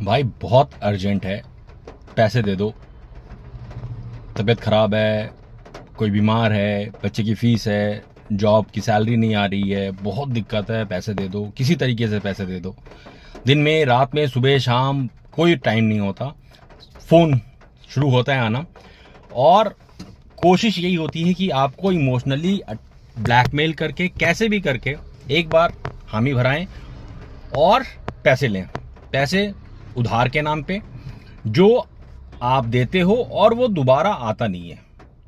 भाई बहुत अर्जेंट है, पैसे दे दो। तबीयत खराब है, कोई बीमार है, बच्चे की फीस है, जॉब की सैलरी नहीं आ रही है, बहुत दिक्कत है, पैसे दे दो, किसी तरीके से पैसे दे दो। दिन में, रात में, सुबह शाम कोई टाइम नहीं होता, फोन शुरू होता है आना। और कोशिश यही होती है कि आपको इमोशनली ब्लैकमेल करके, कैसे भी करके एक बार हामी भराएं और पैसे लें। पैसे उधार के नाम पे जो आप देते हो और वो दोबारा आता नहीं है।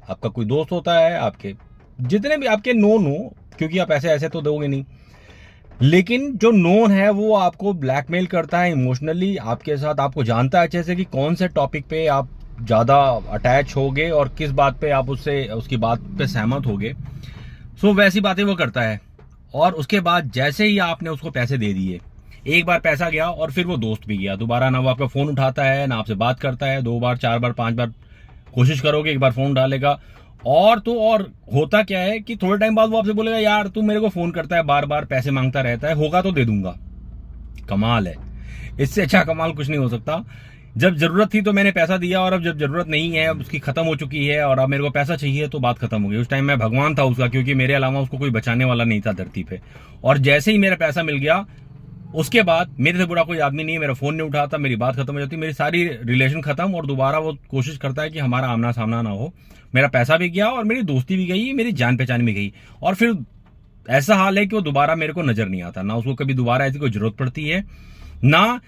आपका कोई दोस्त होता है, आपके जितने भी आपके नोन हो, क्योंकि आप ऐसे ऐसे तो दोगे नहीं, लेकिन जो नोन है वो आपको ब्लैकमेल करता है इमोशनली आपके साथ। आपको जानता है अच्छे से कि कौन से टॉपिक पे आप ज्यादा अटैच होगे और किस बात पे आप उससे उसकी बात पे सहमत होगे। सो वैसी बातें वो करता है। और उसके बाद जैसे ही आपने उसको पैसे दे दिए, एक बार पैसा गया और फिर वो दोस्त भी गया, दोबारा ना वो आपका फोन उठाता है, ना आपसे बात करता है। 2 बार 4 बार 5 बार कोशिश करोगे, एक बार फोन डालेगा। और तो और होता क्या है कि थोड़े टाइम बाद वो आपसे बोलेगा, यार तू मेरे को फोन करता है, बार बार पैसे मांगता रहता है, होगा तो दे दूंगा। कमाल है, इससे अच्छा कमाल कुछ नहीं हो सकता। जब जरूरत थी तो मैंने पैसा दिया, और अब जब जरूरत नहीं है, अब उसकी खत्म हो चुकी है और अब मेरे को पैसा चाहिए, तो बात खत्म हो गई। उस टाइम मैं भगवान था उसका, क्योंकि मेरे अलावा उसको कोई बचाने वाला नहीं था धरती पे। और जैसे ही मेरा पैसा मिल गया, उसके बाद मेरे से बुरा कोई आदमी नहीं है। मेरा फोन नहीं उठाता, मेरी बात खत्म हो जाती, मेरी सारी रिलेशन खत्म, और दोबारा वो कोशिश करता है कि हमारा आमना सामना ना हो। मेरा पैसा भी गया और मेरी दोस्ती भी गई, मेरी जान पहचान भी गई। और फिर ऐसा हाल है कि वो दोबारा मेरे को नजर नहीं आता, ना उसको कभी दोबारा ऐसी कोई जरूरत पड़ती है, ना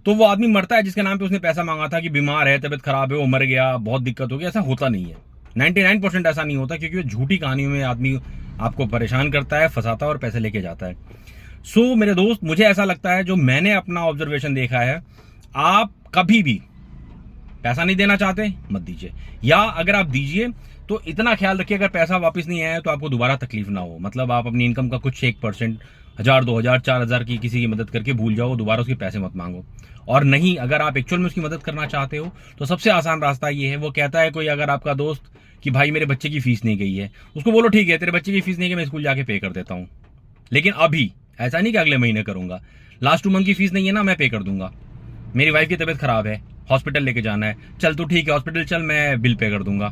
तो वो आदमी मरता है जिसके नाम पे उसने पैसा मांगा था कि बीमार है, तबियत खराब है, वो मर गया, बहुत दिक्कत हो गई। ऐसा होता नहीं है, 99% ऐसा नहीं होता, क्योंकि वो झूठी कहानियों में आदमी आपको परेशान करता है, फंसाता है और पैसे लेके जाता है। सो मेरे दोस्त, मुझे ऐसा लगता है, जो मैंने अपना ऑब्जर्वेशन देखा है, आप कभी भी पैसा नहीं देना चाहते मत दीजिए, या अगर आप दीजिए तो इतना ख्याल रखिए अगर पैसा वापस नहीं आया तो आपको दोबारा तकलीफ ना हो। मतलब आप अपनी इनकम का कुछ 1%, 1000, 2000, 4000 की किसी की मदद करके भूल जाओ, दोबारा उसके पैसे मत मांगो। और नहीं, अगर आप एक्चुअल में उसकी मदद करना चाहते हो तो सबसे आसान रास्ता ये है, वो कहता है कोई अगर आपका दोस्त कि भाई मेरे बच्चे की फीस नहीं गई है, उसको बोलो ठीक है तेरे बच्चे की फीस नहीं गई, मैं स्कूल जाके पे कर देता हूँ, लेकिन अभी ऐसा नहीं कि अगले महीने करूंगा। लास्ट 2 मंथ की फीस नहीं है ना, मैं पे कर दूंगा। मेरी वाइफ की तबीयत खराब है, हॉस्पिटल लेके जाना है, चल तू ठीक है हॉस्पिटल चल, मैं बिल पे कर दूंगा।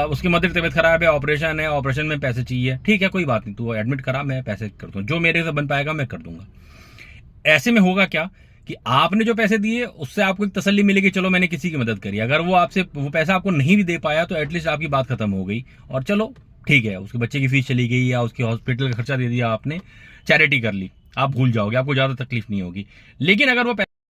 उसकी मदर की तबीयत खराब है, ऑपरेशन है, ऑपरेशन में पैसे चाहिए, ठीक है कोई बात नहीं, तू एडमिट करा, मैं पैसे कर दूंगा, जो मेरे से बन पाएगा मैं कर दूंगा। ऐसे में होगा क्या कि आपने जो पैसे दिए उससे आपको एक तसल्ली मिलेगी, चलो मैंने किसी की मदद करी। अगर वो आपसे वो पैसा आपको नहीं भी दे पाया तो एटलीस्ट आपकी बात खत्म हो गई, और चलो ठीक है, उसके बच्चे की फीस चली गई या उसके हॉस्पिटल का खर्चा दे दिया आपने, चैरिटी कर ली, आप भूल जाओगे, आपको ज्यादा तकलीफ नहीं होगी। लेकिन अगर वो